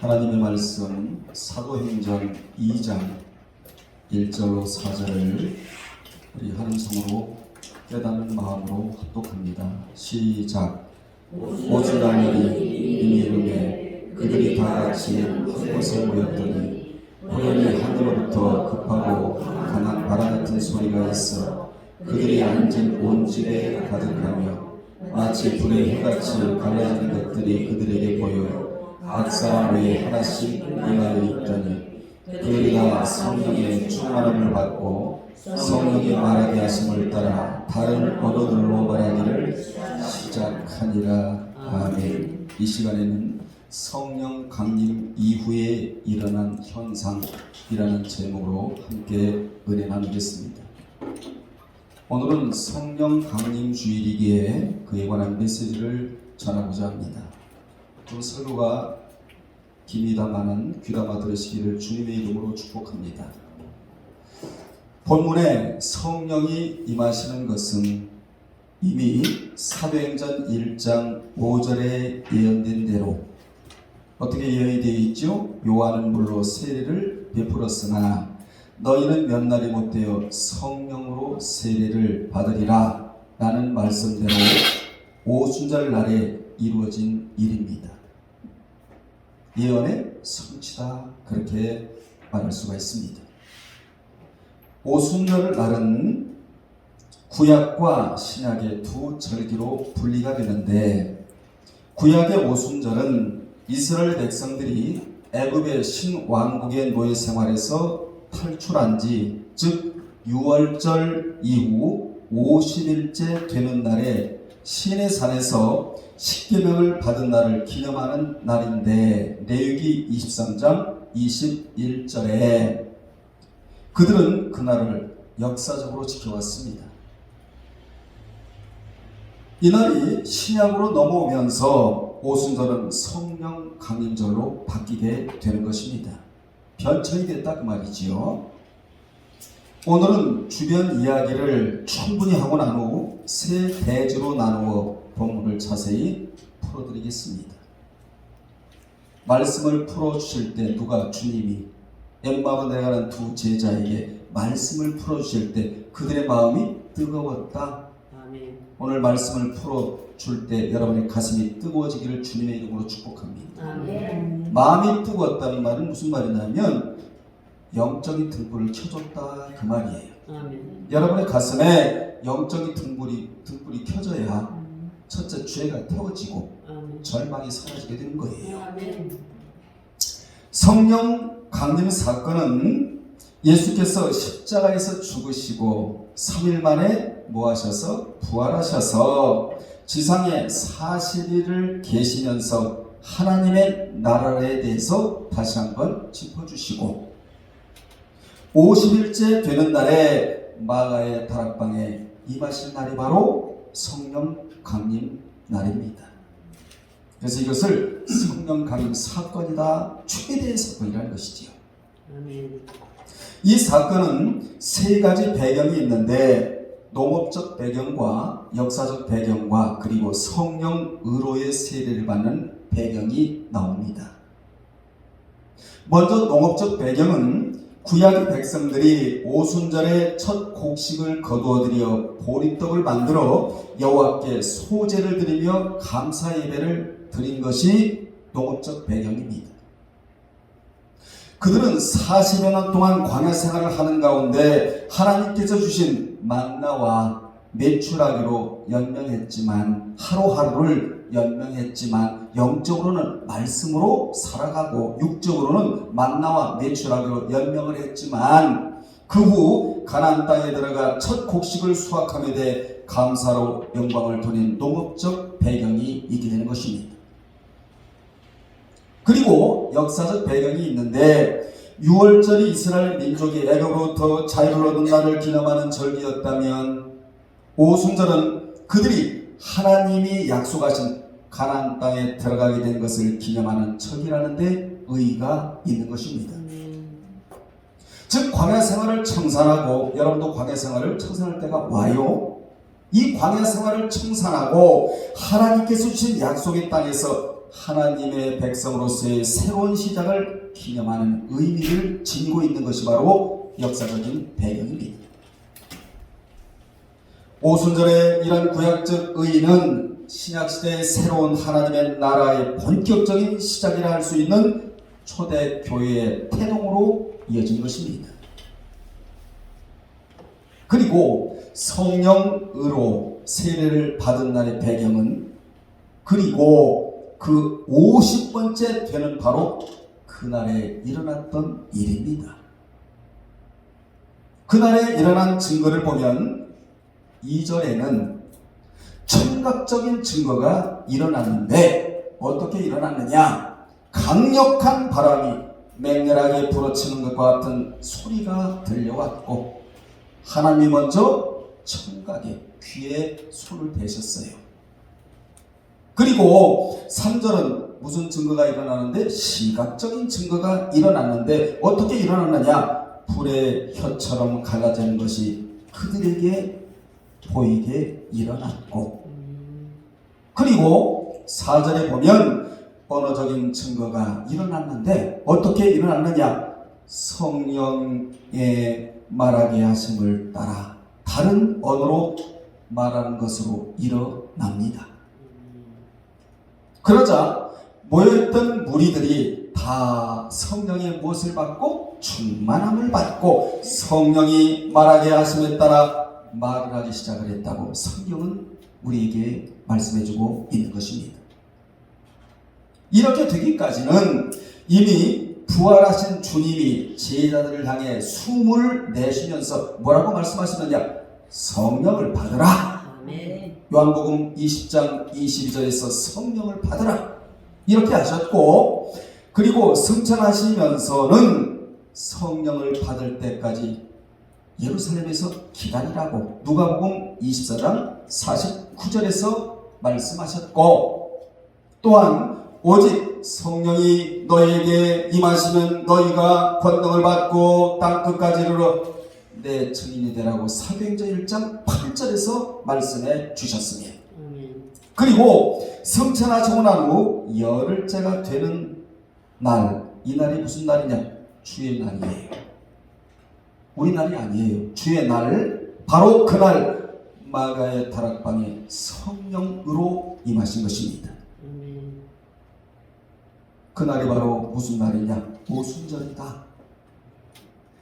하나님의 말씀 사도행전 2장 1절로 4절을 우리 한 음성으로 깨닫는 마음으로 합독합니다. 시작. 오순날날이 이미 이르매 그들이 다 같이 한 곳에 모였더니 호련히 하늘로부터 급하고 강한 바람 같은 소리가 있어 그들이 앉은 온 집에 가득하며 마치 불의 혀같이 갈라지는 것들이 그들에게 보여 각 사람 외에 하나씩 임하여 있더니 그들이 다 성령의 충만함을 받고 성령이 말하게 하심을 따라 다른 언어들로 말하기를 시작하니라. 아멘. 이 시간에는 성령 강림 이후에 일어난 현상이라는 제목으로 함께 은혜 나누겠습니다. 오늘은 성령 강림 주일이기에 그에 관한 메시지를 전하고자 합니다. 또 설교가 기미다마는 귀담아 들으시기를 주님의 이름으로 축복합니다. 본문에 성령이 임하시는 것은 이미 사도행전 1장 5절에 예언된 대로 어떻게 예언이 되어 있죠? 요한은 물로 세례를 베풀었으나 너희는 몇 날이 못되어 성령으로 세례를 받으리라 라는 말씀대로 오순절 날에 이루어진 일입니다. 예언의 성취다, 그렇게 말할 수가 있습니다. 오순절 날은 구약과 신약의 두 절기로 분리가 되는데, 구약의 오순절은 이스라엘 백성들이 애굽의 신왕국의 노예 생활에서 탈출한 지, 즉 6월절 이후 50일째 되는 날에 시내산에서 십계명을 받은 날을 기념하는 날인데, 레위기 23장 21절에 그들은 그날을 역사적으로 지켜왔습니다. 이날이 신약으로 넘어오면서 오순절은 성령 강림절로 바뀌게 되는 것입니다. 변천이 됐다 그 말이지요. 오늘은 주변 이야기를 충분히 하고 난 후 세 대주로 나누어 본문을 자세히 풀어드리겠습니다. 말씀을 풀어주실 때 누가? 주님이 엠마오 내가는 두 제자에게 말씀을 풀어주실 때 그들의 마음이 뜨거웠다. 아멘. 오늘 말씀을 풀어줄 때 여러분의 가슴이 뜨거워지기를 주님의 이름으로 축복합니다. 아멘. 마음이 뜨거웠다는 말은 무슨 말이냐면 영적인 등불을 켜줬다 그 말이에요. 아멘. 여러분의 가슴에 영적인 등불이 켜져야 첫째 죄가 태워지고 아멘. 절망이 사라지게 되는 거예요. 아멘. 성령 강림 사건은 예수께서 십자가에서 죽으시고 3일 만에 뭐하셔서? 부활하셔서 지상에 40일을 계시면서 하나님의 나라에 대해서 다시 한번 짚어주시고 50일째 되는 날에 마가의 다락방에 임하신 날이 바로 성령 강림 날입니다. 그래서 이것을 성령 강림 사건이다, 최대의 사건이라는 것이지요. 아멘. 이 사건은 세 가지 배경이 있는데 농업적 배경과 역사적 배경과 그리고 성령 의로의 세례를 받는 배경이 나옵니다. 먼저 농업적 배경은 구약의 백성들이 오순절에 첫 곡식을 거두어들여 보리떡을 만들어 여호와께 소제를 드리며 감사 예배를 드린 것이 농업적 배경입니다. 그들은 40여 년 동안 광야 생활을 하는 가운데 하나님께서 주신 만나와 메추라기로 연명했지만 하루하루를 연명했지만 영적으로는 말씀으로 살아가고 육적으로는 만나와 메추라기로 연명을 했지만 그 후 가나안 땅에 들어가 첫 곡식을 수확함에 대해 감사로 영광을 돌린 농업적 배경이 있게 되는 것입니다. 그리고 역사적 배경이 있는데 6월절이 이스라엘 민족이 애굽으로부터 자유를 얻은 날을 기념하는 절기였다면 오순절은 그들이 하나님이 약속하신 가나안 땅에 들어가게 된 것을 기념하는 절기라는 데 의의가 있는 것입니다. 즉 광야 생활을 청산하고, 여러분도 광야 생활을 청산할 때가 와요. 이 광야 생활을 청산하고 하나님께서 주신 약속의 땅에서 하나님의 백성으로서의 새로운 시작을 기념하는 의미를 지니고 있는 것이 바로 역사적인 배경입니다. 오순절의 이런 구약적 의의는 신약시대의 새로운 하나님의 나라의 본격적인 시작이라 할 수 있는 초대교회의 태동으로 이어진 것입니다. 그리고 성령으로 세례를 받은 날의 배경은 그리고 그 50번째 되는 바로 그날에 일어났던 일입니다. 그날에 일어난 증거를 보면 2절에는 청각적인 증거가 일어났는데 어떻게 일어났느냐? 강력한 바람이 맹렬하게 불어치는 것과 같은 소리가 들려왔고 하나님이 먼저 청각에 귀에 손을 대셨어요. 그리고 3절은 무슨 증거가 일어나는데 시각적인 증거가 일어났는데 어떻게 일어났느냐? 불의 혀처럼 갈라지는 것이 그들에게 보이게 일어났고 그리고 4절에 보면 언어적인 증거가 일어났는데 어떻게 일어났느냐? 성령의 말하게 하심을 따라 다른 언어로 말하는 것으로 일어납니다. 그러자 모여있던 무리들이 다 성령의 무엇을 받고 충만함을 받고 성령이 말하게 하심에 따라 말을 하기 시작을 했다고 성경은 우리에게 말씀해주고 있는 것입니다. 이렇게 되기까지는 이미 부활하신 주님이 제자들을 향해 숨을 내쉬면서 뭐라고 말씀하시느냐? 성령을 받으라. 아멘. 요한복음 20장 22절에서 성령을 받으라 이렇게 하셨고 그리고 승천하시면서는 성령을 받을 때까지 예루살렘에서 기다리라고 누가복음 24장 49절에서 말씀하셨고 또한 오직 성령이 너희에게 임하시면 너희가 권능을 받고 땅끝까지 이르러 내 증인이 되라고 사도행전 1장 8절에서 말씀해 주셨습니다. 그리고 승천하시고 난 후 열흘째가 되는 날, 이 날이 무슨 날이냐? 주의 날이에요. 우리 날이 아니에요. 주의 날, 바로 그날 마가의 다락방에 성령으로 임하신 것입니다. 그날이 바로 무슨 날이냐? 오순절이다.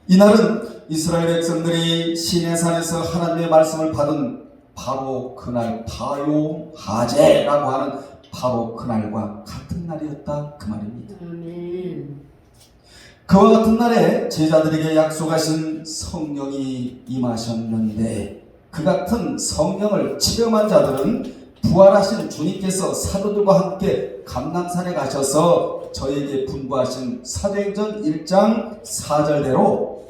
이날은 이스라엘 백성들이 시내산에서 하나님의 말씀을 받은 바로 그날 바요하제라고 하는 바로 그날과 같은 날이었다 그 말입니다. 그와 같은 날에 제자들에게 약속하신 성령이 임하셨는데 그 같은 성령을 체험한 자들은 부활하신 주님께서 사도들과 함께 감람산에 가셔서 저에게 분부하신 사도행전 1장 4절대로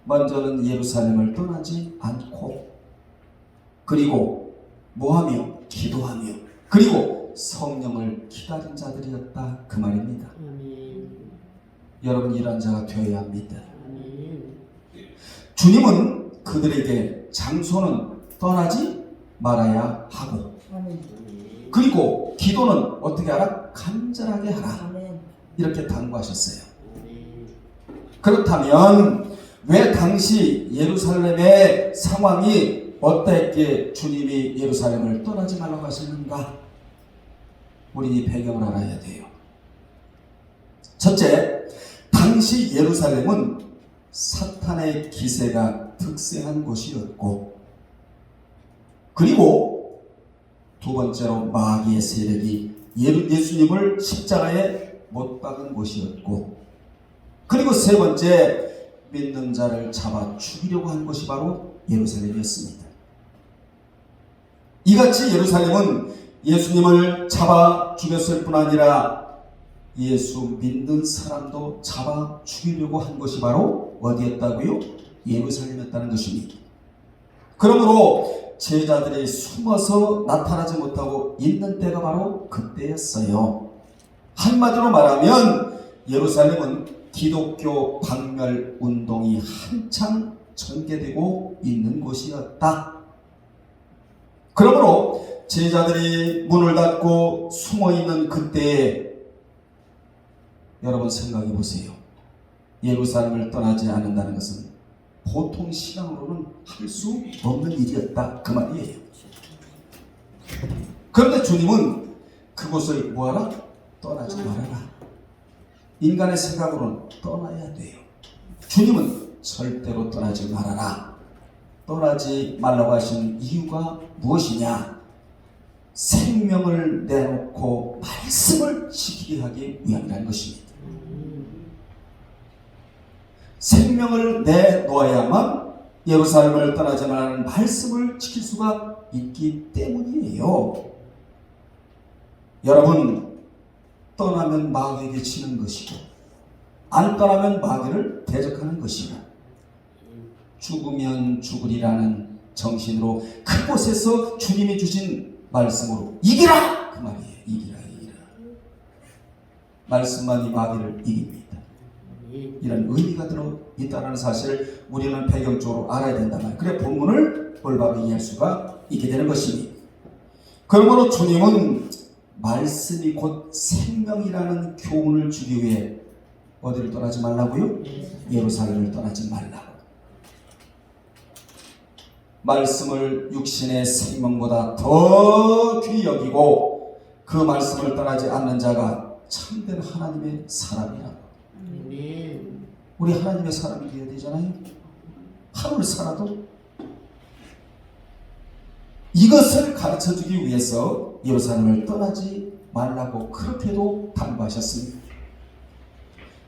먼저는 예루살렘을 떠나지 않고 그리고 뭐하며 기도하며 그리고 성령을 기다린 자들이었다 그 말입니다. 여러분 이런 자가 되어야 합니다. 주님은 그들에게 장소는 떠나지 말아야 하고 그리고 기도는 어떻게 하라? 간절하게 하라. 이렇게 당부하셨어요. 그렇다면 왜 당시 예루살렘의 상황이 어땠기에 주님이 예루살렘을 떠나지 말라고 하셨는가? 우리 이 배경을 알아야 돼요. 첫째, 당시 예루살렘은 사탄의 기세가 득세한 곳이었고 그리고 두 번째로 마귀의 세력이 예수님을 십자가에 못 박은 곳이었고 그리고 세 번째 믿는 자를 잡아 죽이려고 한 것이 바로 예루살렘이었습니다. 이같이 예루살렘은 예수님을 잡아 죽였을 뿐 아니라 예수 믿는 사람도 잡아 죽이려고 한 것이 바로 어디였다고요? 예루살렘이었다는 것입니다. 그러므로 제자들이 숨어서 나타나지 못하고 있는 때가 바로 그때였어요. 한마디로 말하면 예루살렘은 기독교 박멸 운동이 한창 전개되고 있는 곳이었다. 그러므로 제자들이 문을 닫고 숨어있는 그때에 여러분 생각해 보세요. 예루살렘을 떠나지 않는다는 것은 보통 시간으로는 할 수 없는 일이었다 그 말이에요. 그런데 주님은 그곳을 뭐하라? 떠나지 말아라. 인간의 생각으로는 떠나야 돼요. 주님은 절대로 떠나지 말아라. 떠나지 말라고 하신 이유가 무엇이냐? 생명을 내놓고 말씀을 지키게 하기 위함이라는 것입니다. 생명을 내놓아야만 예루살렘을 떠나지 말라는 말씀을 지킬 수가 있기 때문이에요. 여러분, 떠나면 마귀에게 치는 것이고 안 떠나면 마귀를 대적하는 것이라 죽으면 죽으리라는 정신으로 그곳에서 주님이 주신 말씀으로 이기라! 그 말이에요. 이기라. 말씀만이 마귀를 이깁니다. 이런 의미가 들어있다는 사실을 우리는 배경적으로 알아야 된단 말이에요. 그래 본문을 올바로 이해할 수가 있게 되는 것입니다. 그러므로 주님은 말씀이 곧 생명이라는 교훈을 주기 위해 어디를 떠나지 말라고요? 예루살렘을 떠나지 말라고. 말씀을 육신의 생명보다 더 귀히 여기고 그 말씀을 떠나지 않는 자가 참된 하나님의 사람이라고. 우리 하나님의 사람이 되어야 되잖아요. 하루를 살아도 이것을 가르쳐주기 위해서 예루살렘을 떠나지 말라고 그렇게도 당부하셨습니다.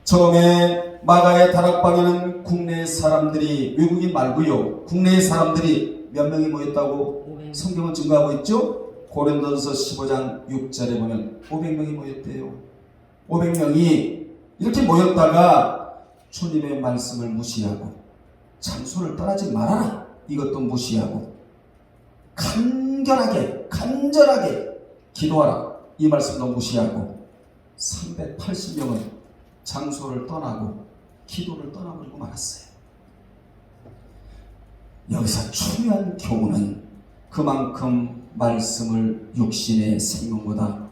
처음에 마가의 다락방에는 국내 사람들이, 외국인 말고요, 국내 사람들이 몇 명이 모였다고 성경은 증거하고 있죠. 고린도전서 15장 6절에 보면 500명이 모였대요. 500명이 이렇게 모였다가 주님의 말씀을 무시하고 장소를 떠나지 말아라 이것도 무시하고 간절하게 기도하라 이 말씀도 무시하고 380명은 장소를 떠나고 기도를 떠나버리고 말았어요. 여기서 중요한 교훈은 그만큼 말씀을 육신의 생명보다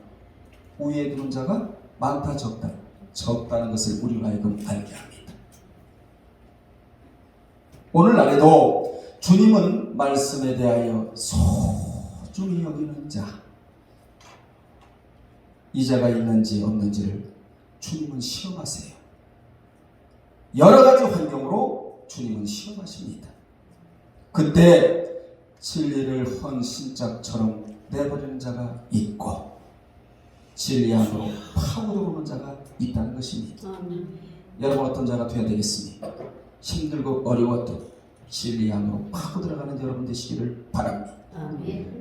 우위에 두는 자가 많다 적다는 것을 우리가 하여금 알게 합니다. 오늘날에도 주님은 말씀에 대하여 소중히 여기는 자, 이 자가 있는지 없는지를 주님은 시험하세요. 여러 가지 환경으로 주님은 시험하십니다. 그때 진리를 헌신짝처럼 내버리는 자가 있고 진리 안으로 파고들어오는 자가 있다는 것입니다. 여러분 어떤 자가 되어야 되겠습니까? 힘들고 어려워도 진리 안으로 파고들어가는 여러분 되시기를 바랍니다.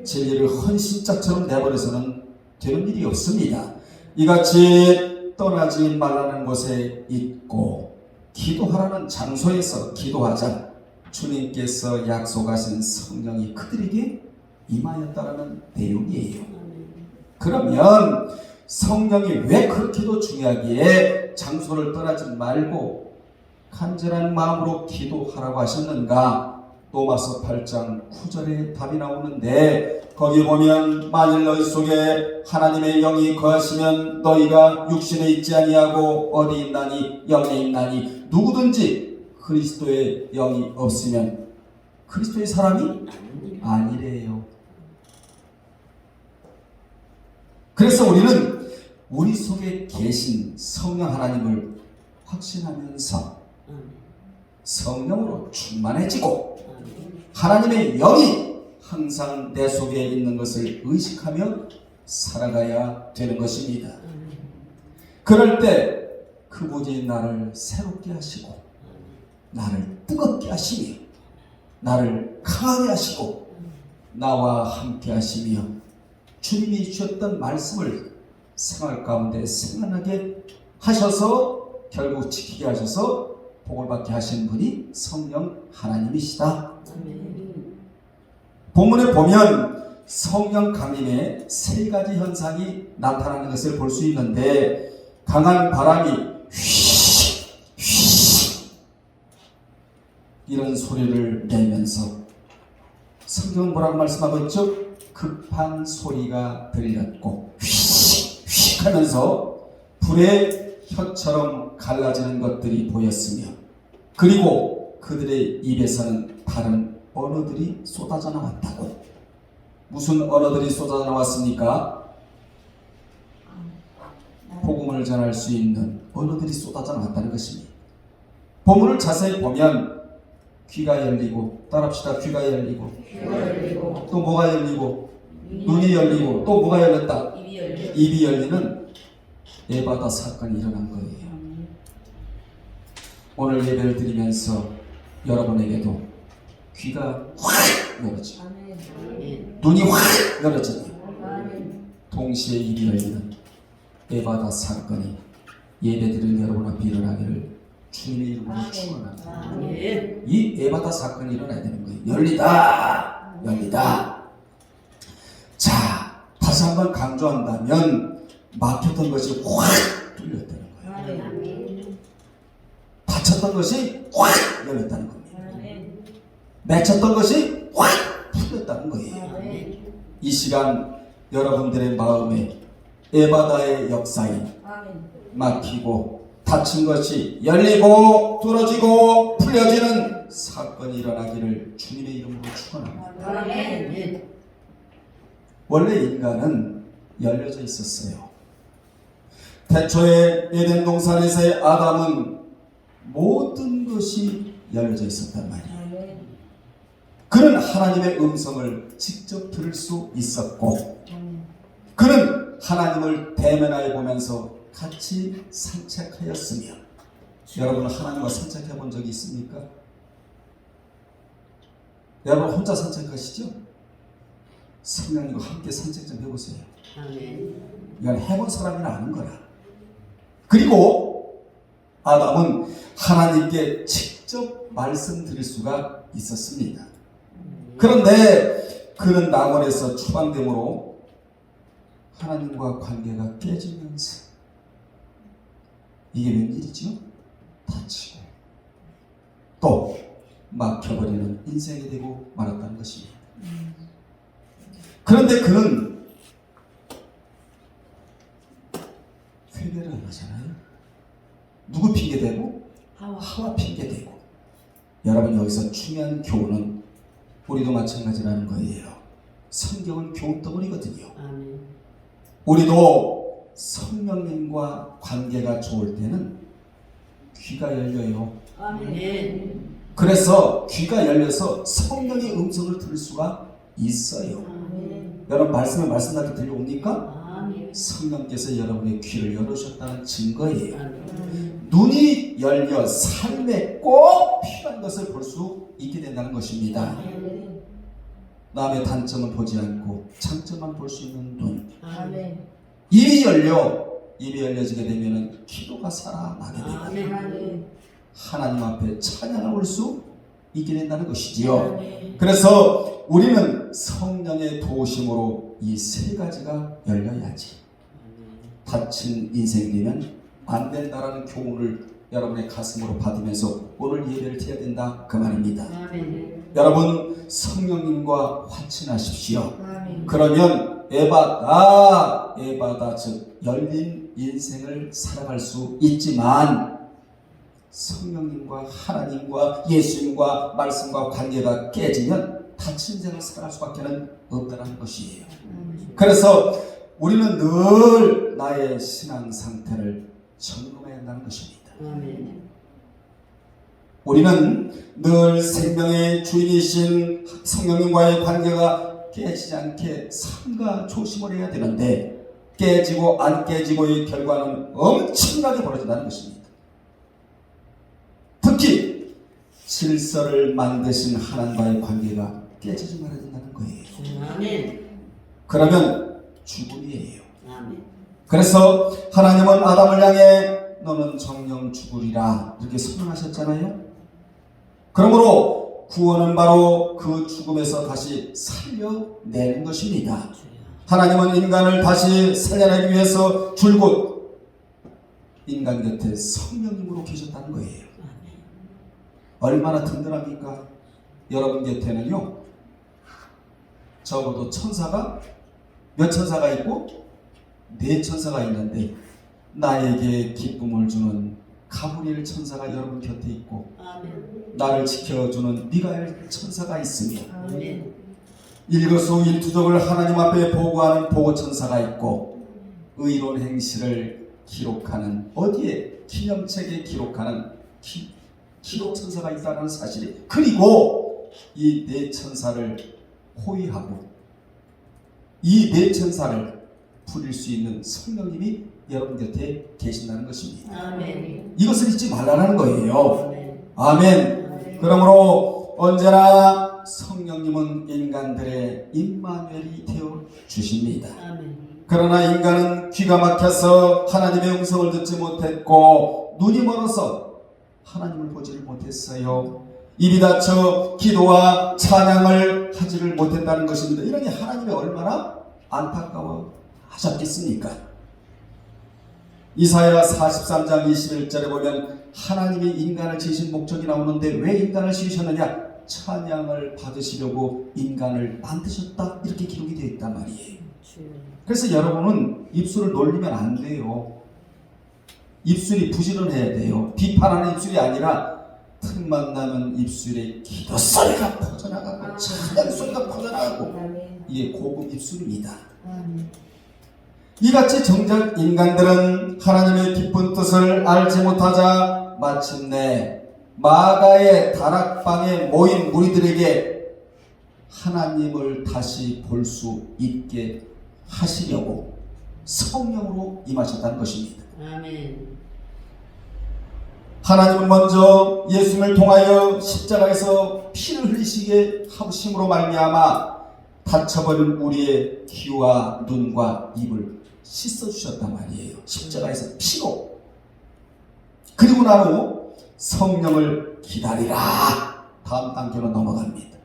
진리를 헌신짝처럼 내버려서는 되는 일이 없습니다. 이같이 떠나지 말라는 곳에 있고 기도하라는 장소에서 기도하자 주님께서 약속하신 성령이 그들에게 임하였다라는 내용이에요. 그러면 성령이 왜 그렇게도 중요하기에 장소를 떠나지 말고 간절한 마음으로 기도하라고 하셨는가? 로마서 8장 9절에 답이 나오는데 거기 보면 만일 너희 속에 하나님의 영이 거하시면 너희가 육신에 있지 아니하고 어디 있나니 영에 있나니 누구든지 그리스도의 영이 없으면 그리스도의 사람이 아니래요. 그래서 우리는 우리 속에 계신 성령 하나님을 확신하면서 성령으로 충만해지고 하나님의 영이 항상 내 속에 있는 것을 의식하며 살아가야 되는 것입니다. 그럴 때 그분이 나를 새롭게 하시고 나를 뜨겁게 하시며 나를 강하게 하시고 나와 함께 하시며 주님이 주셨던 말씀을 생활 가운데 생활하게 하셔서 결국 지키게 하셔서 복을 받게 하신 분이 성령 하나님이시다. 본문에 보면 성령 강림의 세 가지 현상이 나타나는 것을 볼 수 있는데 강한 바람이 휘 이런 소리를 내면서 성경은 뭐라고 말씀하고 있죠? 급한 소리가 들렸고 휙휙 하면서 불의 혀처럼 갈라지는 것들이 보였으며 그리고 그들의 입에서는 다른 언어들이 쏟아져 나왔다고. 무슨 언어들이 쏟아져 나왔습니까? 복음을 전할 수 있는 언어들이 쏟아져 나왔다는 것입니다. 본문을 자세히 보면 귀가 열리고, 따라합시다. 귀가 열리고, 또 뭐가 열리고, 눈이 열리고, 또 뭐가 열렸다? 입이 열리는 에바다 사건이 일어난 거예요. 오늘 예배를 드리면서 여러분에게도 귀가 확 열어지고 눈이 확 열어지고 동시에 입이 열리는 에바다 사건이 예배드리는 여러분 앞에 일어나기를 주님의 이름으로 축원합니다. 이 에바다 사건이 일어나야 되는 거예요. 열리다, 열리다. 자, 다시 한번 강조한다면 막혔던 것이 확 뚫렸다는 거예요. 닫혔던 것이 확 열렸다는 겁니다. 맺혔던 것이 확 풀렸다는 거예요. 이 시간 여러분들의 마음에 에바다의 역사에 막히고 닫힌 것이 열리고 뚫어지고 풀려지는 사건이 일어나기를 주님의 이름으로 축원합니다. 원래 인간은 열려져 있었어요. 태초에 에덴 동산에서의 아담은 모든 것이 열려져 있었단 말이에요. 그는 하나님의 음성을 직접 들을 수 있었고 그는 하나님을 대면하여 보면서 같이 산책하였으며, 여러분 하나님과 산책해 본 적이 있습니까? 여러분 혼자 산책하시죠? 성령님과 함께 산책 좀 해보세요. 이건 해본 사람이나 아는 거라. 그리고 아담은 하나님께 직접 말씀드릴 수가 있었습니다. 그런데 그는 낙원에서 추방됨으로 하나님과 관계가 깨지면서 이게 웬일이죠? 다치고 또 막혀버리는 인생이 되고 말았다는 것입니다. 그런데 그는 회개를 안 하잖아요. 누구 핑계대고? 하와 핑계대고. 여러분 여기서 중요한 교훈은 우리도 마찬가지라는 거예요. 성경은 교훈덩어리거든요. 우리도 성령님과 관계가 좋을 때는 귀가 열려요. 그래서 귀가 열려서 성령의 음성을 들을 수가 있어요. 여러분 말씀을 말씀하게 들려옵니까? 성령께서 여러분의 귀를 열어주셨다는 증거예요. 눈이 열려 삶에 꼭 필요한 것을 볼 수 있게 된다는 것입니다. 남의 단점을 보지 않고 장점만 볼 수 있는 눈. 입이 열려지게 되면 기도가 살아나게 되고 하나님 앞에 찬양을 올 수 있게 된다는 것이지요. 그래서 우리는 성령의 도우심으로 이 세 가지가 열려야지. 닫힌 인생이 되면 안 된다라는 교훈을 여러분의 가슴으로 받으면서 오늘 예배를 드려야 된다 그 말입니다. 여러분 성령님과 화친하십시오. 그러면 에바다 즉 열린 인생을 살아갈 수 있지만 성령님과 하나님과 예수님과 말씀과 관계가 깨지면 닫힌 인생을 살아갈 수밖에 없다는 것이에요. 그래서 우리는 늘 나의 신앙 상태를 점검해야 한다는 것입니다. 우리는 늘 생명의 주인이신 성령님과의 관계가 깨지지 않게 삼가 조심을 해야 되는데 깨지고 안 깨지고의 결과는 엄청나게 벌어진다는 것입니다. 특히 질서를 만드신 하나님과의 관계가 깨지지 말아야 된다는 거예요. 그러면 죽음이에요. 그래서 하나님은 아담을 향해 너는 정령 죽으리라 이렇게 선언하셨잖아요. 그러므로 구원은 바로 그 죽음에서 다시 살려내는 것입니다. 하나님은 인간을 다시 살려내기 위해서 줄곧 인간 곁에 성령님으로 계셨다는 거예요. 얼마나 든든합니까? 여러분 곁에는요 적어도 천사가 몇 천사가 있고 네 천사가 있는데 나에게 기쁨을 주는 가브리엘 천사가 여러분 곁에 있고 아멘. 나를 지켜주는 미가엘 천사가 있으며 아멘. 일거수일투족을 하나님 앞에 보고하는 보고천사가 있고 의로운 행실을 기록하는 어디에 기념책에 기록하는 기록천사가 있다는 사실이 그리고 이 네 천사를 호위하고 이 네 천사를 부릴 수 있는 성령님이 여러분 곁에 계신다는 것입니다. 아멘. 이것을 잊지 말라는 거예요. 아멘. 아멘. 그러므로 언제나 성령님은 인간들의 임마누엘이 되어 주십니다. 아멘. 그러나 인간은 귀가 막혀서 하나님의 음성을 듣지 못했고 눈이 멀어서 하나님을 보지를 못했어요. 입이 닫혀 기도와 찬양을 하지를 못했다는 것입니다. 이러니 하나님이 얼마나 안타까워 하셨겠습니까? 이사야 43장 21절에 보면 하나님이 인간을 지으신 목적이 나오는데 왜 인간을 지으셨느냐? 찬양을 받으시려고 인간을 만드셨다 이렇게 기록이 되어 있단 말이에요. 그래서 여러분은 입술을 놀리면 안 돼요. 입술이 부지런해야 돼요. 비판하는 입술이 아니라 틈만 나면 입술에 기도 소리가 퍼져나가고 찬양 소리가 퍼져나가고 이게 고급 입술입니다. 이같이 정작 인간들은 하나님의 기쁜 뜻을 알지 못하자 마침내 마가의 다락방에 모인 무리들에게 하나님을 다시 볼 수 있게 하시려고 성령으로 임하셨다는 것입니다. 아멘. 하나님은 먼저 예수님을 통하여 십자가에서 피를 흘리시게 하심으로 말미암아 닫혀버린 우리의 귀와 눈과 입을 씻어주셨단 말이에요. 십자가에서 피로. 그리고 나로 성령을 기다리라. 다음 단계로 넘어갑니다.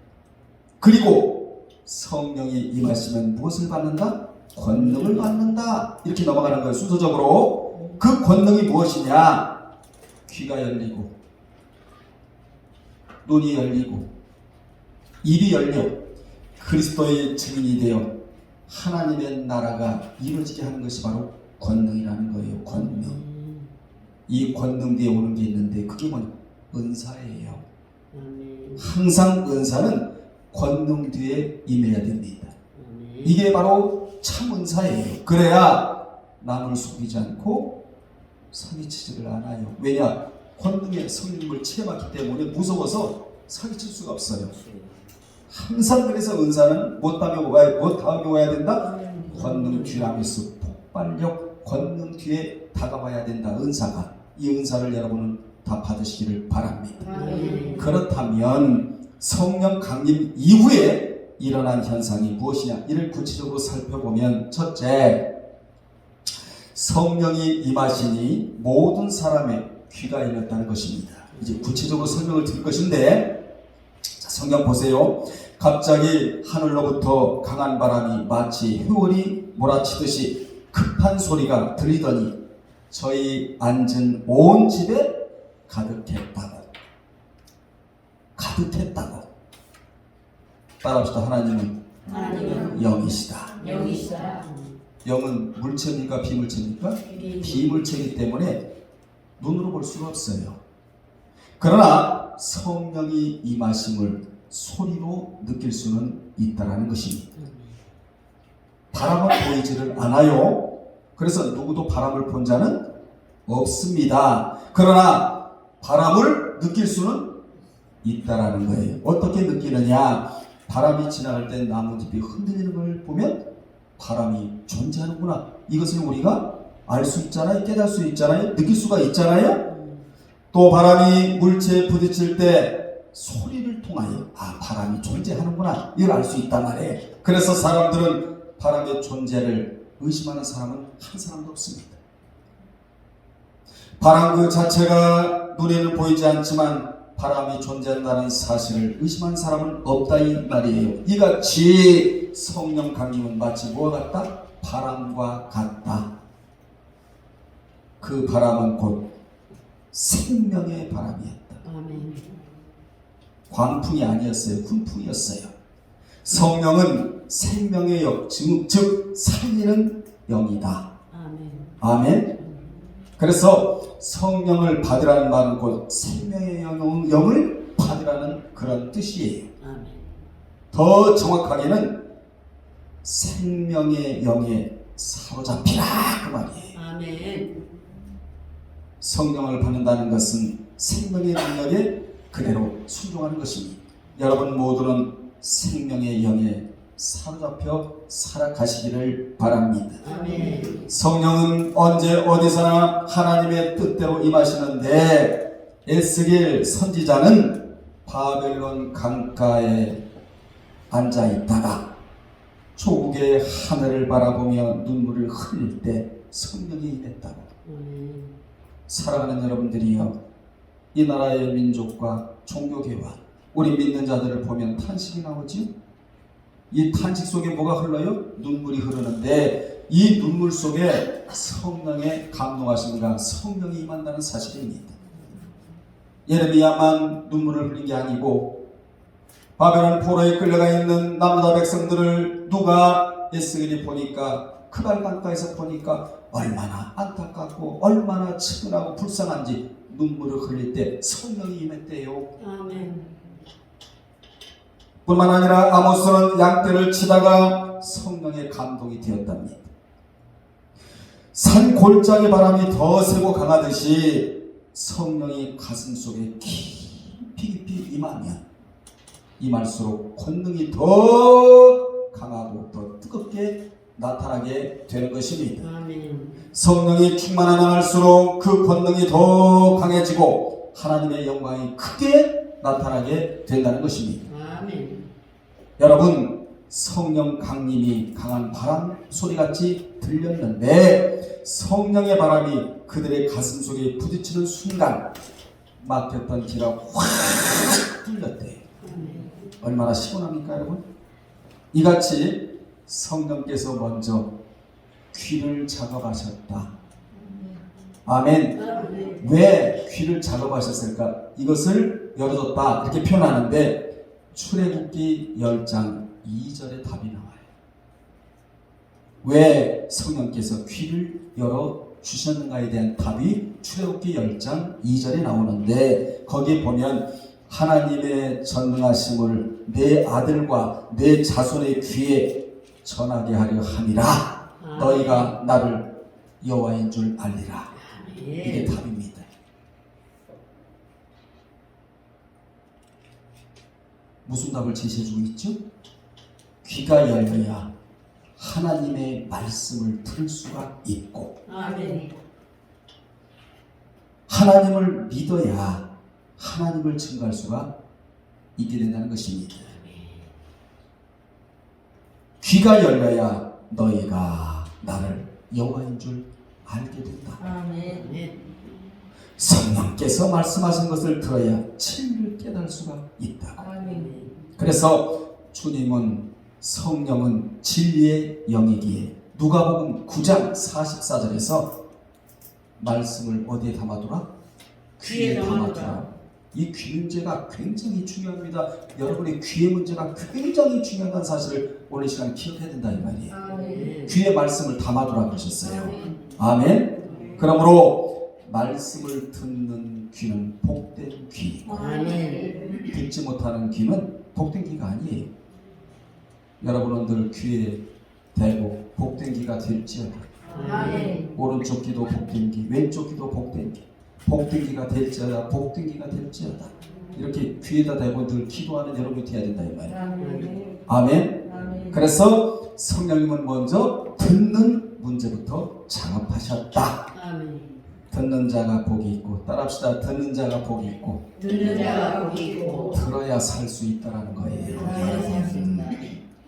그리고 성령이 임하시면 무엇을 받는다? 권능을 받는다. 이렇게 넘어가는 거예요. 순서적으로. 그 권능이 무엇이냐? 귀가 열리고 눈이 열리고 입이 열려 그리스도의 증인이 되어 하나님의 나라가 이루어지게 하는 것이 바로 권능이라는 거예요. 권능. 이 권능 뒤에 오는 게 있는데 그게 뭐냐? 은사예요. 항상 은사는 권능 뒤에 임해야 됩니다. 이게 바로 참 은사예요. 그래야 남을 속이지 않고 사기치지를 않아요. 왜냐? 권능의 성령님을 체험하기 때문에 무서워서 사기칠 수가 없어요. 항상 그래서 은사는 못하며 와야 된다? 권능 듀나미스 폭발력 권능 뒤에 다가와야 된다. 은사가. 이 은사를 여러분은 다 받으시기를 바랍니다. 그렇다면 성령 강림 이후에 일어난 현상이 무엇이냐? 이를 구체적으로 살펴보면 첫째, 성령이 임하시니 모든 사람의 귀가 열렸다는 것입니다. 이제 구체적으로 설명을 드릴 것인데, 자, 성경 보세요. 갑자기 하늘로부터 강한 바람이 마치 휘월이 몰아치듯이 급한 소리가 들리더니 저희 앉은 온 집에 가득했다고. 가득했다고. 따라합시다. 하나님은 영이시다. 영은 물체입니까? 비물체입니까? 비물체이기 때문에 눈으로 볼 수가 없어요. 그러나 성령이 임하심을 소리로 느낄 수는 있다라는 것입니다. 바람은 보이지를 않아요. 그래서 누구도 바람을 본 자는 없습니다. 그러나 바람을 느낄 수는 있다라는 거예요. 어떻게 느끼느냐? 바람이 지나갈 때 나뭇잎이 흔들리는 걸 보면 바람이 존재하는구나. 이것을 우리가 알 수 있잖아요. 깨달을 수 있잖아요. 느낄 수가 있잖아요. 또 바람이 물체에 부딪힐 때 소리를 통하여 바람이 존재하는구나. 이걸 알 수 있단 말이에요. 그래서 사람들은 바람의 존재를 의심하는 사람은 한 사람도 없습니다. 바람 그 자체가 눈에는 보이지 않지만 바람이 존재한다는 사실을 의심하는 사람은 없다 이 말이에요. 이같이 성령 강림은 마치 뭐와 같다? 바람과 같다. 그 바람은 곧 생명의 바람이었다. 광풍이 아니었어요. 훈풍이었어요. 성령은 생명의 영, 즉 살리는 영이다. 아멘. 아멘. 그래서 성령을 받으라는 말은 곧 생명의 영을 받으라는 그런 뜻이에요. 아멘. 더 정확하게는 생명의 영에 사로잡히라 그 말이에요. 아멘. 성령을 받는다는 것은 생명의 능력에 그대로 순종하는 것입니다. 여러분 모두는 생명의 영에 사로잡혀 살아가시기를 바랍니다. 아멘. 성령은 언제 어디서나 하나님의 뜻대로 임하시는데 에스겔 선지자는 바벨론 강가에 앉아 있다가 조국의 하늘을 바라보며 눈물을 흘릴 때 성령이 임했다고. 아멘. 사랑하는 여러분들이여, 이 나라의 민족과 종교계와 우리 믿는 자들을 보면 탄식이 나오지요. 이 탄식 속에 뭐가 흘러요? 눈물이 흐르는데 이 눈물 속에 성령의 감동하심과 성령이 임한다는 사실입니다. 예레미야만 눈물을 흘린 게 아니고 바벨론 포로에 끌려가 있는 남유다 백성들을 누가 에스겔이 보니까 크발 강가에서 보니까 얼마나 안타깝고 얼마나 측은하고 불쌍한지 눈물을 흘릴 때 성령이 임했대요. 아멘. 뿐만 아니라 아모스는 양떼를 치다가 성령의 감동이 되었답니다. 산 골짜기 바람이 더 세고 강하듯이 성령이 가슴 속에 깊이 임하면 임할수록 권능이 더 강하고 더 뜨겁게 나타나게 되는 것입니다. 아멘. 성령이 충만하면 할수록 그 권능이 더 강해지고 하나님의 영광이 크게 나타나게 된다는 것입니다. 아멘. 여러분, 성령 강림이 강한 바람 소리같이 들렸는데 성령의 바람이 그들의 가슴 속에 부딪히는 순간 막혔던 귀가 확 뚫렸대요. 아멘. 얼마나 시원합니까 여러분? 이같이 성령께서 먼저 귀를 작업하셨다. 아멘. 아멘. 왜 귀를 작업하셨을까? 이것을 열어줬다 이렇게 표현하는데 출애굽기 10장 2절에 답이 나와요. 왜 성령께서 귀를 열어주셨는가에 대한 답이 출애굽기 10장 2절에 나오는데 거기에 보면 하나님의 전능하심을 내 아들과 내 자손의 귀에 전하게 하려 함이라. 너희가 나를 여호와인 줄 알리라. 이게 답입니다. 무슨 답을 제시해주고 있죠? 귀가 열려야 하나님의 말씀을 들을 수가 있고 아멘. 하나님을 믿어야 하나님을 증거할 수가 있게 된다는 것입니다. 귀가 열려야 너희가 나를 여호와인 줄 알게 된다. 아멘. 성령께서 말씀하신 것을 들어야 진리를 깨달을 수가 있다. 아멘. 그래서 주님은 성령은 진리의 영이기에 누가복음 9장 44절에서 말씀을 어디에 담아두라? 귀에 담아두라. 이 귀 문제가 굉장히 중요합니다. 여러분의 귀의 문제가 굉장히 중요하다는 사실을 오늘 시간에 기억해야 된다 이 말이에요. 아멘. 귀의 말씀을 담아두라 그러셨어요. 아멘. 아멘. 그러므로 말씀을 듣는 귀는 복된 귀, 아멘. 듣지 못하는 귀는 복된 귀가 아니에요. 여러분은 늘 귀에 대고 복된 귀가 될지어다. 아멘. 오른쪽 귀도 복된 귀, 왼쪽 귀도 복된 귀, 복된 귀가 될지어다, 복된 귀가 될지어다. 이렇게 귀에다 대고 늘 기도하는 여러분이 돼야 된다 이 말이에요. 아멘. 아멘. 아멘. 그래서 성령님은 먼저 듣는 문제부터 작업하셨다. 아멘. 듣는 자가 복이 있고, 따라합시다. 듣는 자가 복이 있고 듣는 자가 복이 있고 들어야 살 수 있다라는 거예요. 들어야 살 수 있다.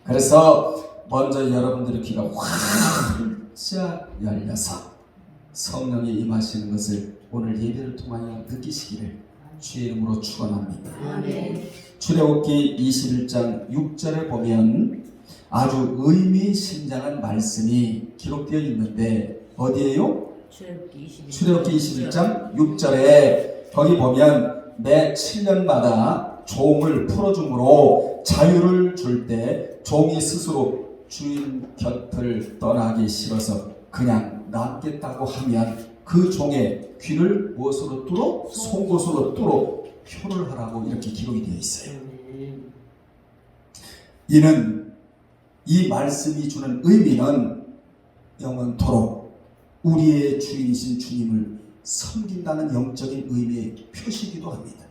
그래서 먼저 여러분들의 귀가 활짝 열려서 성령이 임하시는 것을 오늘 예배를 통하여 느끼시기를 주의 이름으로 축원합니다. 아멘. 출애굽기 21장 6절에 보면 아주 의미심장한 말씀이 기록되어 있는데 어디에요? 출애굽기 21장 6절에 거기 보면 매 7년마다 종을 풀어줌으로 주고 자유를 줄 때 종이 스스로 주인 곁을 떠나기 싫어서 그냥 남겠다고 하면 그 종의 귀를 무엇으로 뚫어? 송곳으로 뚫어 표를 하라고 이렇게 기록이 되어 있어요. 이는 이 말씀이 주는 의미는 영원토록 우리의 주인이신 주님을 섬긴다는 영적인 의미의 표시이기도 합니다.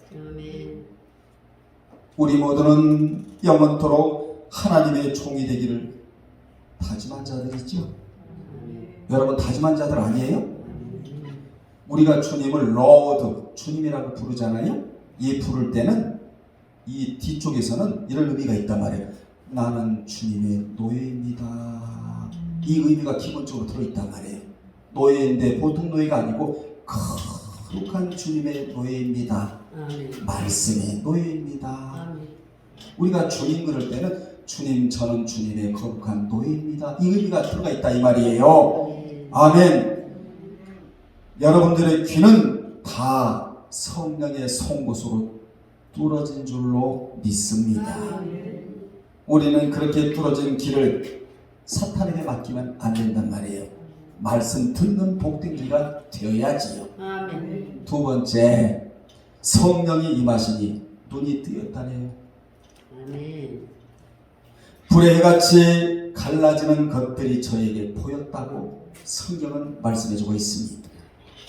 우리 모두는 영원토록 하나님의 종이 되기를 다짐한 자들이죠. 여러분 다짐한 자들 아니에요? 우리가 주님을 로드, 주님이라고 부르잖아요. 이 부를 때는 이 뒤쪽에서는 이런 의미가 있단 말이에요. 나는 주님의 노예입니다. 이 의미가 기본적으로 들어있단 말이에요. 노예인데 보통 노예가 아니고 거룩한 주님의 노예입니다. 말씀의 노예입니다. 우리가 주님 그럴 때는 주님 저는 주님의 거룩한 노예입니다. 이 의미가 들어가 있다 이 말이에요. 아멘. 여러분들의 귀는 다 성령의 송곳으로 뚫어진 줄로 믿습니다. 우리는 그렇게 뚫어진 길을 사탄에게 맡기면 안 된단 말이에요. 말씀 듣는 복된 귀가 되어야지요. 두 번째, 성령이 임하시니 눈이 뜨였다네요. 불의 해같이 갈라지는 것들이 저에게 보였다고 성경은 말씀해주고 있습니다.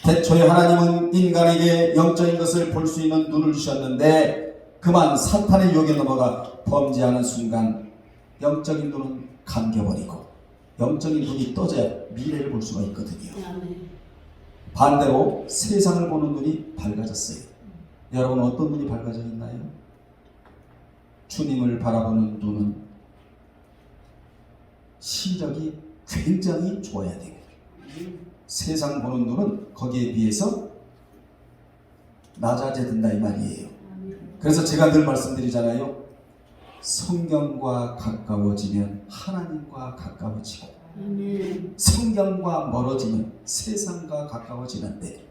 대초에 하나님은 인간에게 영적인 것을 볼 수 있는 눈을 주셨는데 그만 사탄의 유혹에 넘어가 범죄하는 순간 영적인 눈은 감겨버리고 영적인 눈이 떠져야 미래를 볼 수가 있거든요. 반대로 세상을 보는 눈이 밝아졌어요. 여러분 어떤 눈이 밝아져 있나요? 주님을 바라보는 눈은 시력이 굉장히 좋아야 돼요. 세상 보는 눈은 거기에 비해서 낮아진다 이 말이에요. 그래서 제가 늘 말씀드리잖아요. 성경과 가까워지면 하나님과 가까워지고 성경과 멀어지면 세상과 가까워지는데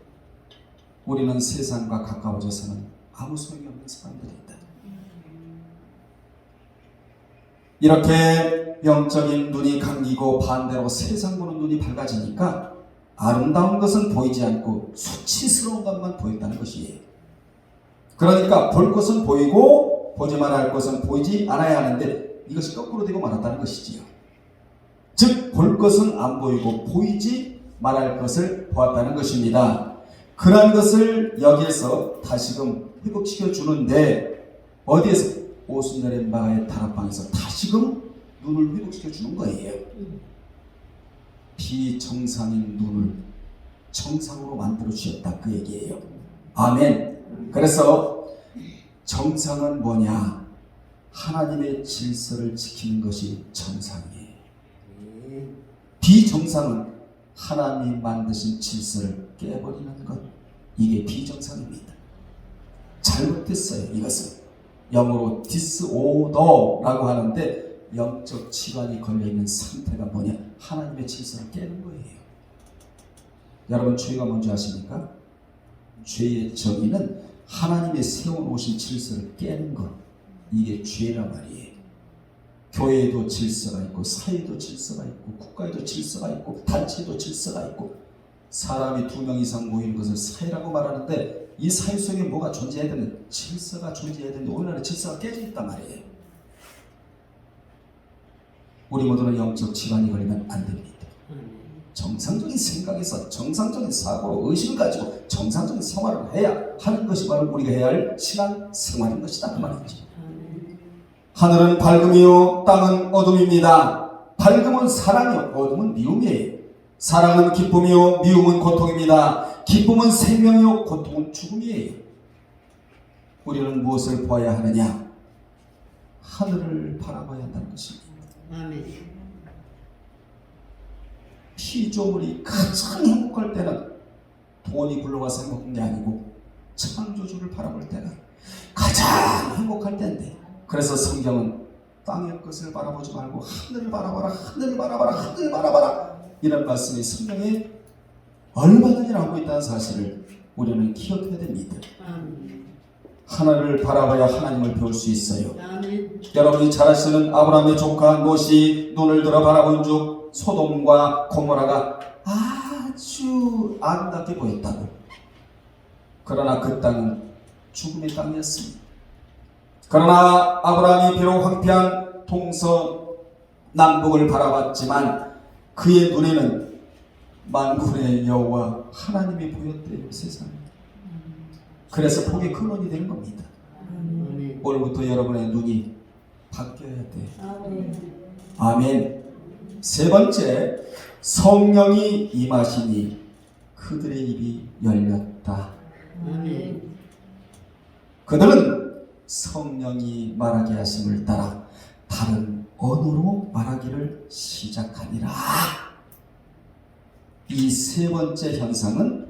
우리는 세상과 가까워져서는 아무 소용이 없는 사람들입니다. 이렇게 영적인 눈이 감기고 반대로 세상 보는 눈이 밝아지니까 아름다운 것은 보이지 않고 수치스러운 것만 보인다는 것이에요. 그러니까 볼 것은 보이고 보지 말아야 할 것은 보이지 않아야 하는데 이것이 거꾸로 되고 말았다는 것이지요. 즉 볼 것은 안 보이고 보이지 말아야 할 것을 보았다는 것입니다. 그런 것을 여기에서 다시금 회복시켜 주는데 어디에서? 오순절의 마가의 다락방에서 다시금 눈을 회복시켜 주는 거예요. 비정상인 눈을 정상으로 만들어 주셨다 그 얘기예요. 아멘. 그래서 정상은 뭐냐? 하나님의 질서를 지키는 것이 정상이에요. 비정상은 하나님이 만드신 질서를 깨버리는 것, 이게 비정상입니다. 잘못됐어요. 이것은 영어로 디스오더라고 하는데 영적 질환이 걸려있는 상태가 뭐냐? 하나님의 질서를 깨는 거예요. 여러분 죄가 뭔지 아십니까? 죄의 정의는 하나님의 세워놓으신 질서를 깨는 것, 이게 죄란 말이에요. 교회에도 질서가 있고 사회에도 질서가 있고 국가에도 질서가 있고 단체에도 질서가 있고 사람이 2명 이상 모이는 것을 사회라고 말하는데 이 사회 속에 뭐가 존재해야 되는 질서가 존재해야 되는데 오늘날의 질서가 깨져 있단 말이에요. 우리 모두는 영적 질환이 걸리면 안 됩니다. 정상적인 생각에서 정상적인 사고로 의식을 가지고 정상적인 생활을 해야 하는 것이 바로 우리가 해야 할 신앙 생활인 것이다 그 말이죠. 하늘은 밝음이요 땅은 어둠입니다. 밝음은 사랑이요 어둠은 미움이에요. 사랑은 기쁨이요 미움은 고통입니다. 기쁨은 생명이요 고통은 죽음이에요. 우리는 무엇을 보아야 하느냐? 하늘을 바라봐야 한다는 것입니다. 아멘. 피조물이 가장 행복할 때는 돈이 굴러가서 행복한 게 아니고 창조주를 바라볼 때가 가장 행복할 때인데, 그래서 성경은 땅의 것을 바라보지 말고 하늘을 바라봐라, 하늘을 바라봐라, 하늘을 바라봐라, 이런 말씀이 성경에 얼마든지 나오고 있다는 사실을 우리는 기억해야 됩니다. 하늘을 바라봐야 하나님을 배울 수 있어요. 아멘. 여러분이 잘 아시는 아브라함의 조카 롯이 눈을 들어 바라본 즉 소돔과 고모라가 아주 아름답게 보였다고. 그러나 그 땅은 죽음의 땅이었습니다. 그러나 아브라함이 비록 황폐한 동서남북을 바라봤지만 그의 눈에는 만군의 여호와 하나님이 보였대요. 세상에. 그래서 복의 근원이 되는 겁니다. 오늘부터 여러분의 눈이 바뀌어야 돼요. 아멘. 세 번째, 성령이 임하시니 그들의 입이 열렸다. 그들은 성령이 말하게 하심을 따라 다른 언어로 말하기를 시작하니라. 이 세 번째 현상은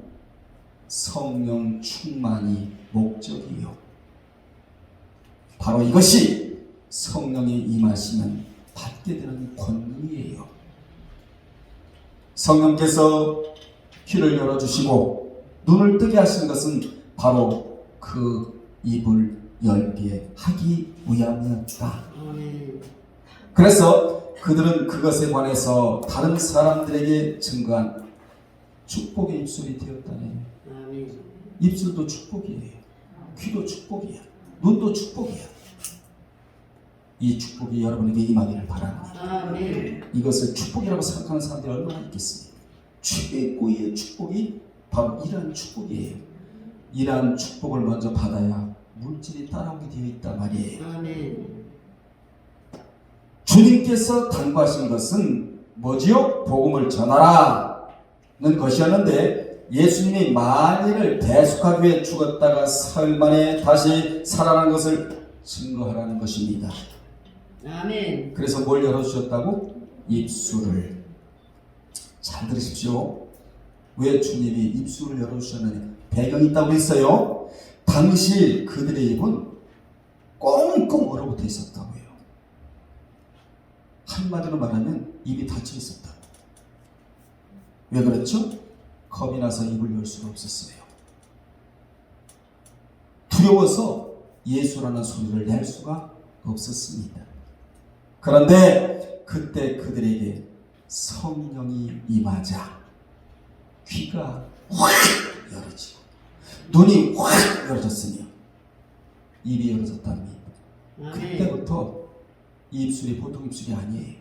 성령 충만이 목적이요. 바로 이것이 성령이 임하시면 받게 되는 권능이에요. 성령께서 귀를 열어주시고 눈을 뜨게 하신 것은 바로 그 입을 열게 하기 위함이었다. 그래서 그들은 그것에 관해서 다른 사람들에게 증거한 축복의 입술이 되었다네. 입술도 축복이에요. 귀도 축복이야. 눈도 축복이야. 이 축복이 여러분에게 임하기를 바랍니다. 이것을 축복이라고 생각하는 사람들이 얼마나 있겠습니까? 최고의 축복이 바로 이러한 축복이에요. 이러한 축복을 먼저 받아야 물질이 따라오게 되어 있단 말이에요. 주님께서 당부하신 것은 뭐지요? 복음을 전하라는 것이었는데 예수님이 만인을 대속하기 위해 죽었다가 사흘 만에 다시 살아난 것을 증거하라는 것입니다. 아멘. 그래서 뭘 열어주셨다고? 입술을. 잘 들으십시오. 왜 주님이 입술을 열어주셨느냐? 배경이 있다고 했어요. 당시 그들의 입은 꽁꽁 얼어붙어 있었다고 해요. 한마디로 말하면 입이 닫혀 있었다. 왜 그렇죠? 겁이 나서 입을 열 수가 없었어요. 두려워서 예수라는 소리를 낼 수가 없었습니다. 그런데 그때 그들에게 성령이 임하자 귀가 확 열어지고 눈이 확 열어졌으며 입이 열어졌답니다. 그때부터 이 입술이 보통 입술이 아니에요.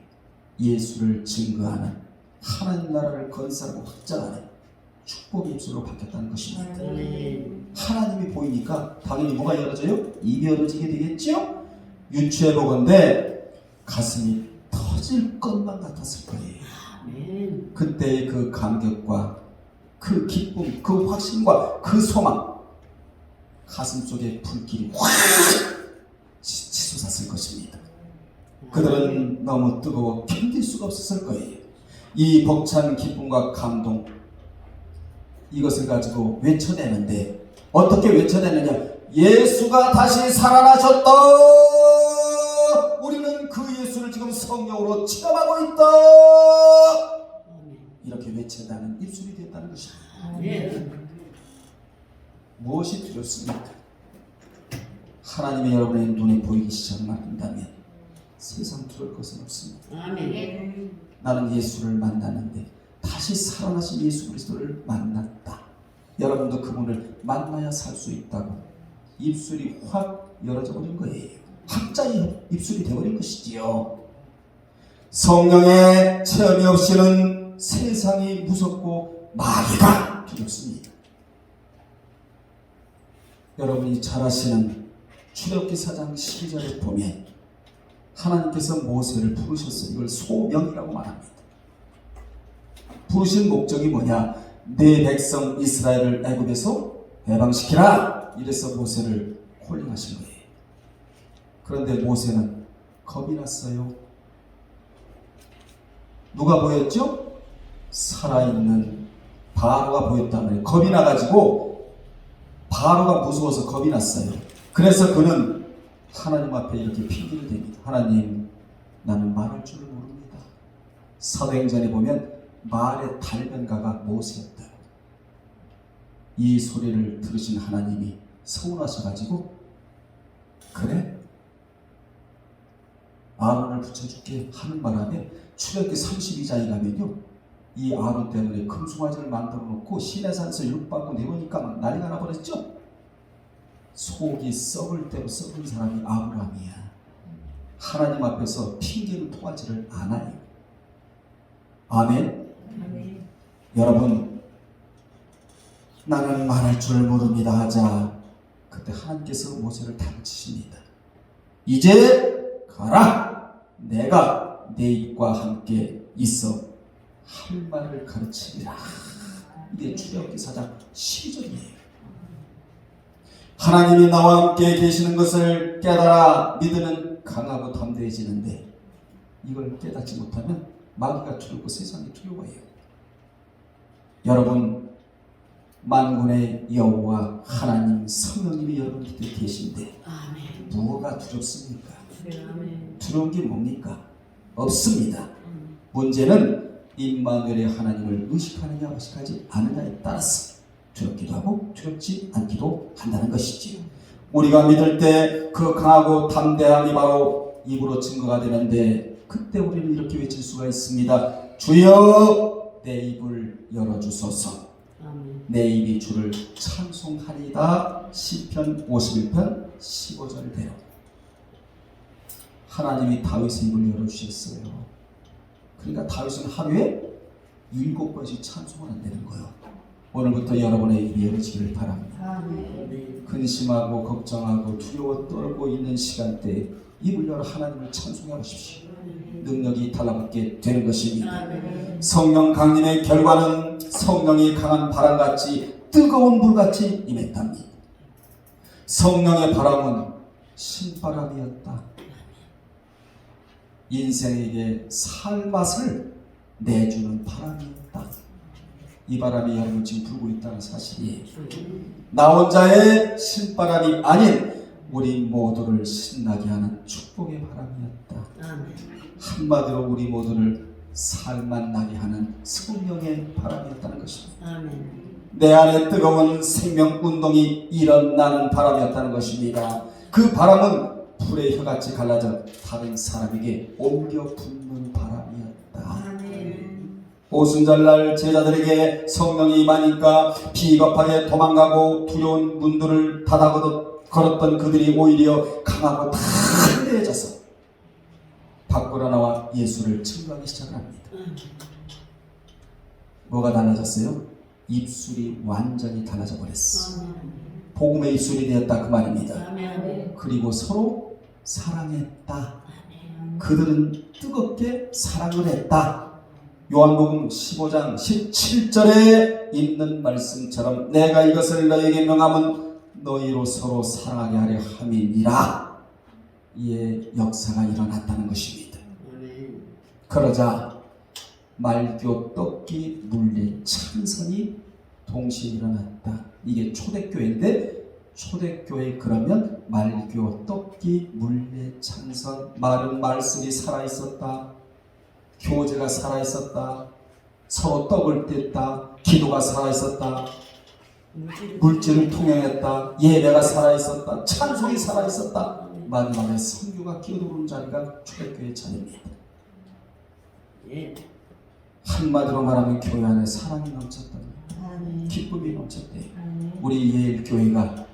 예수를 증거하는 하나님 나라를 건설하고 확장하는 축복의 입술로 바뀌었다는 것입니다. 하나님이 보이니까 당연히 뭐가 열어져요? 입이 열어지게 되겠죠? 유추해 보건대 가슴이 터질 것만 같았을 거예요. 그때의 그 감격과 그 기쁨, 그 확신과 그 소망, 가슴 속에 불길이 확 치솟았을 것입니다. 그들은 너무 뜨거워 견딜 수가 없었을 거예요. 이 벅찬 기쁨과 감동, 이것을 가지고 외쳐내는데 어떻게 외쳐내느냐? 예수가 다시 살아나셨다. 우리는 그 예수를 지금 성령으로 체험하고 있다. 이렇게 외친다는 입술이 됐다는 것입니다. 무엇이 두렵습니까? 하나님의 여러분의 눈에 보이기 시작한다면 세상 두려울 것은 없습니다. 나는 예수를 만났는데 다시 살아나신 예수 그리스도를 만났다. 여러분도 그분을 만나야 살 수 있다고 입술이 확 열어져 버린 거예요. 학자의 입술이 되어버린 것이지요. 성령의 체험이 없이는 세상이 무섭고 마귀가 두렵습니다. 여러분이 잘 아시는 출애굽기 4장 12절에 보면 하나님께서 모세를 부르셨어요. 이걸 소명이라고 말합니다. 부르신 목적이 뭐냐? 내 백성 이스라엘을 애굽에서 해방시키라. 이래서 모세를 콜링하신 거예요. 그런데 모세는 겁이 났어요. 누가 보였죠? 살아있는 바로가 보였단 말이에요. 겁이 나가지고 바로가 무서워서 겁이 났어요. 그래서 그는 하나님 앞에 이렇게 핑계를 댑니다. 하나님, 나는 말할 줄 모릅니다. 사도행전에 보면 말의 달변가가 모세였다. 이 소리를 들으신 하나님이 서운하셔가지고 그래? 아론을 붙여줄게 하는 바람에 출애굽기 32장에 가면요, 이 아론 때문에 금송아지를 만들어 놓고 시내산에서 육받고 내보니까 막 난리가 나버렸죠. 속이 썩을 대로 썩은 사람이 아브라함이야. 하나님 앞에서 핑계를 통하지를 않아요. 아멘. 아멘. 여러분, 나는 말할 줄 모릅니다 하자 그때 하나님께서 모세를 다그치십니다. 이제 가라. 내가 내 입과 함께 있어 할 말을 가르치리라. 이게 출애굽기 4장 12절이에요. 하나님이 나와 함께 계시는 것을 깨달아 믿으면 강하고 담대해지는데, 이걸 깨닫지 못하면 마귀가 두렵고 세상이 두려워해요. 여러분, 만군의 여호와 하나님 성령님이 여러분 곁에 계신데 아멘. 무엇가 두렵습니까? 아멘. 두려운 게 뭡니까? 없습니다. 문제는 임마누엘의 하나님을 의식하느냐 의식하지 않느냐에 따라서 두렵기도 하고 두렵지 않기도 한다는 것이지요. 우리가 믿을 때 그 강하고 담대함이 바로 입으로 증거가 되는데, 그때 우리는 이렇게 외칠 수가 있습니다. 주여 내 입을 열어주소서. 아멘. 내 입이 주를 찬송하리다. 시편 51편 15절대로 하나님이 다윗의 입을 열어주셨어요. 그러니까 다윗은 하루에 7번씩 찬송을 한다는 거예요. 오늘부터 여러분의 입이 열어지기를 바랍니다. 아멘. 근심하고 걱정하고 두려워 떨고 있는 시간대에 입을 열어 하나님을 찬송해 보십시오. 능력이 달라붙게 되는 것입니다. 아멘. 성령 강림의 결과는 성령이 강한 바람같이 뜨거운 불같이 임했답니다. 성령의 바람은 신바람이었다. 인생에게 살맛을 내주는 바람이었다. 이 바람이 여러분 지금 불고 있다는 사실이에요. 나 혼자의 신바람이 아닌 우리 모두를 신나게 하는 축복의 바람이었다. 아멘. 한마디로 우리 모두를 살만 나게 하는 성령의 바람이었다는 것입니다. 아멘. 내 안에 뜨거운 생명 운동이 일어나는 바람이었다는 것입니다. 그 바람은 불의 혀같이 갈라져 다른 사람에게 옮겨 붙는 바람이었다. 아멘. 오순절날 제자들에게 성령이 임하니까 비겁하게 도망가고 두려운 문들을 닫아 걸었던 그들이 오히려 강하고 담대해져서 밖으로 나와 예수를 증거하기 시작합니다. 뭐가 달라졌어요? 입술이 완전히 달라져 버렸어. 복음의 입술이 되었다 그 말입니다. 아멘. 그리고 서로 사랑했다. 그들은 뜨겁게 사랑을 했다. 요한복음 15장 17절에 있는 말씀처럼 내가 이것을 너에게 명함은 너희로 서로 사랑하게 하려 함이니라. 이에 역사가 일어났다는 것입니다. 아멘. 그러자 말교 떡기 물리 찬선이 동시에 일어났다. 이게 초대교회인데, 초대교회 그러면 말교 떡기 물리 찬선, 말은 말씀이 살아있었다. 교제가 살아있었다. 서로 떡을 뗐다. 기도가 살아있었다. 물질을 통행했다. 예배가 살아있었다. 찬송이 살아있었다. 마지막에 선교가 끼어들어오는 자리가 초대교회의 자리입니다. 예. 한마디로 말하면 교회 안에 사랑이 넘쳤다. 아멘. 기쁨이 넘쳤대요. 아멘. 우리 예일교회가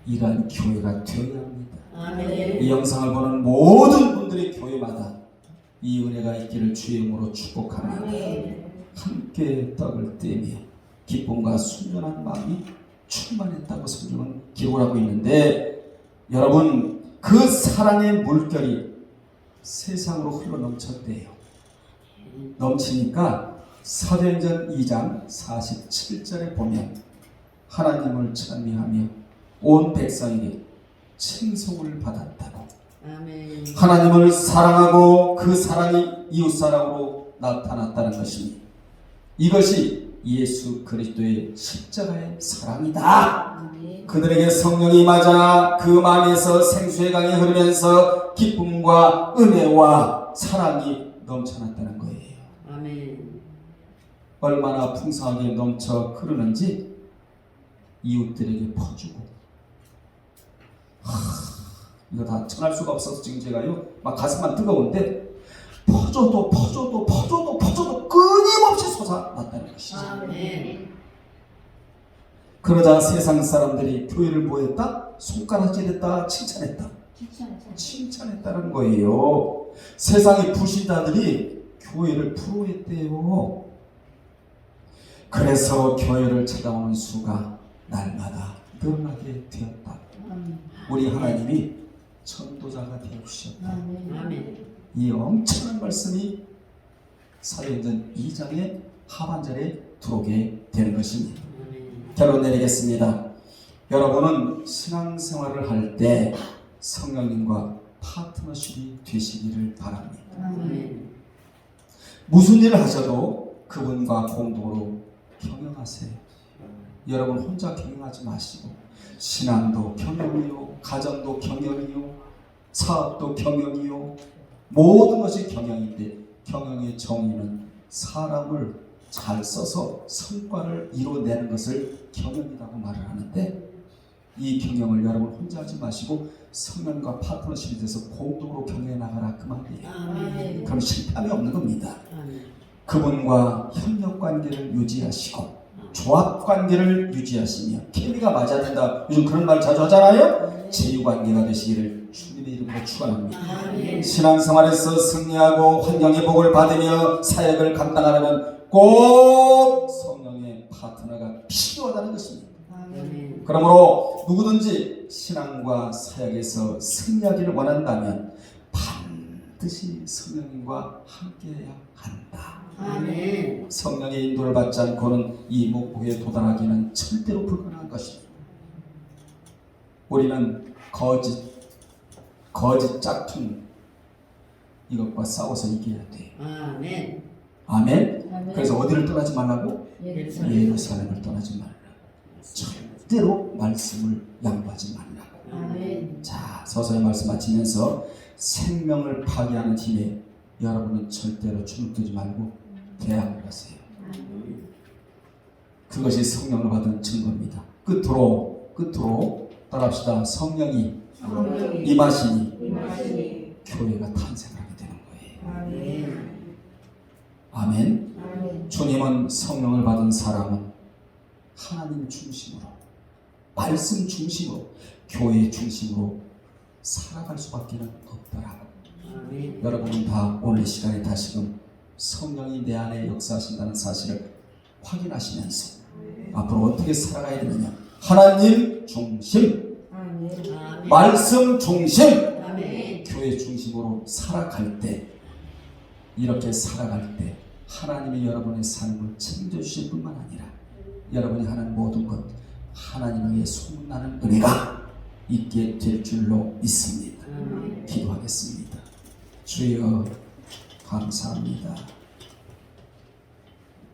이러한 교회가 되어야 합니다. 아멘. 이 영상을 보는 모든 분들의 교회마다 이 은혜가 있기를 주의 이름으로 축복합니다. 아멘. 함께 떡을 떼며 기쁨과 순전한 마음이 충만했다고 성경은 기록을 하고 있는데, 여러분 그 사랑의 물결이 세상으로 흘러 넘쳤대요. 넘치니까 사도행전 2장 47절에 보면 하나님을 찬미하며 온 백성에게 칭송을 받았다고. 아멘. 하나님을 사랑하고 그 사랑이 이웃사랑으로 나타났다는 것입니다. 이것이 예수 그리스도의 십자가의 사랑이다. 아멘. 그들에게 성령이 맞아 그 마음에서 생수의 강이 흐르면서 기쁨과 은혜와 사랑이 넘쳐났다는 거예요. 아멘. 얼마나 풍성하게 넘쳐 흐르는지 이웃들에게 퍼주고, 이거 다 전할 수가 없어서 지금 제가요 막 가슴만 뜨거운데 퍼져도 끊임없이 솟아났다는 것이죠. 아멘. 그러자 세상 사람들이 교회를 뭐했다? 손가락질했다, 칭찬했다는 거예요. 세상의 불신자들이 교회를 부러워했대요. 그래서 교회를 찾아오는 수가 날마다 늘어나게 되었다. 우리 하나님이 전도자가 되어주셨다. 아멘. 이 엄청난 말씀이 사도행전 2장의 하반절에 들어오게 되는 것입니다. 아멘. 결론 내리겠습니다. 여러분은 신앙생활을 할 때 성령님과 파트너십이 되시기를 바랍니다. 아멘. 무슨 일을 하셔도 그분과 공동으로 경영하세요. 여러분 혼자 경영하지 마시고 신앙도 경영이요, 가정도 경영이요, 사업도 경영이요, 모든 것이 경영인데 경영의 정의는 사람을 잘 써서 성과를 이뤄내는 것을 경영이라고 말을 하는데 이 경영을 여러분 혼자 하지 마시고 성령과 파트너십이 돼서 공동으로 경영해 나가라 그 말이에요. 아멘. 그럼 실패함이 없는 겁니다. 아멘. 그분과 협력관계를 유지하시고 조합관계를 유지하시며 케미가 맞아야 된다. 요즘 그런 말 자주 하잖아요. 제휴관계가 되시기를 주님의 이름으로 축원합니다. 아멘. 신앙생활에서 승리하고 환경의 복을 받으며 사역을 감당하려면 꼭 성령의 파트너가 필요하다는 것입니다. 아멘. 그러므로 누구든지 신앙과 사역에서 승리하기를 원한다면 반드시 성령님과 함께해야 한다. 아멘. 성령의 인도를 받지 않고는 이 목표에 도달하기는 절대로 불가능한 것입니다. 우리는 거짓 짝퉁 이것과 싸워서 이겨야 돼요. 아멘. 아멘. 그래서 어디를 떠나지 말라고? 예루살렘. 예루살렘을 떠나지 말라고. 절대로 말씀을 양보하지 말라고. 아멘. 자, 서서히 말씀 마치면서 생명을 파괴하는 힘에 여러분은 절대로 주눅들지 말고 대항을 하세요. 그것이 성령을 받은 증거입니다. 끝으로 따라합시다. 성령이 임하시니 교회가 탄생하게 되는 거예요. 아멘. 주님은 성령을 받은 사람은 하나님 중심으로, 말씀 중심으로, 교회 중심으로 살아갈 수밖에 없더라. 아멘. 여러분은 다 오늘 시간에 다시금 성령이 내 안에 역사하신다는 사실을 확인하시면서 앞으로 어떻게 살아가야 되느냐. 하나님 중심, 아멘. 말씀 중심, 아멘. 교회 중심으로 살아갈 때, 이렇게 살아갈 때 하나님이 여러분의 삶을 책임져주실 뿐만 아니라 여러분이 하는 모든 것 하나님에 의해 소문나는 은혜가 있게 될 줄로 믿습니다. 아멘. 기도하겠습니다. 주여 감사합니다.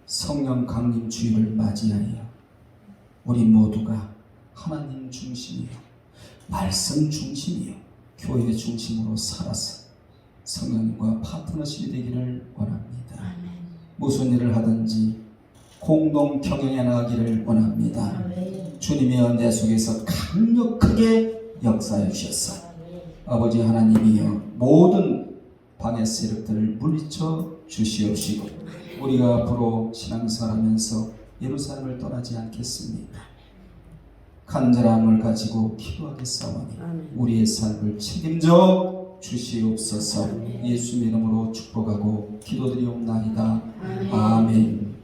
성령 강림 주일을 맞이하여 우리 모두가 하나님 중심이요, 말씀 중심이요, 교회 중심으로 살아서 성령과 파트너십이 되기를 원합니다. 아멘. 무슨 일을 하든지 공동 경영해 나가기를 원합니다. 아멘. 주님의 은혜 속에서 강력하게 역사해 주셨어. 아버지 하나님이여, 모든 방해 세력들을 물리쳐 주시옵시고 우리가 앞으로 신앙생활하면서 예루살렘을 떠나지 않겠습니다. 간절함을 가지고 기도하겠사오니 아멘. 우리의 삶을 책임져 주시옵소서. 예수 이름으로 축복하고 기도드리옵나이다. 아멘. 아멘.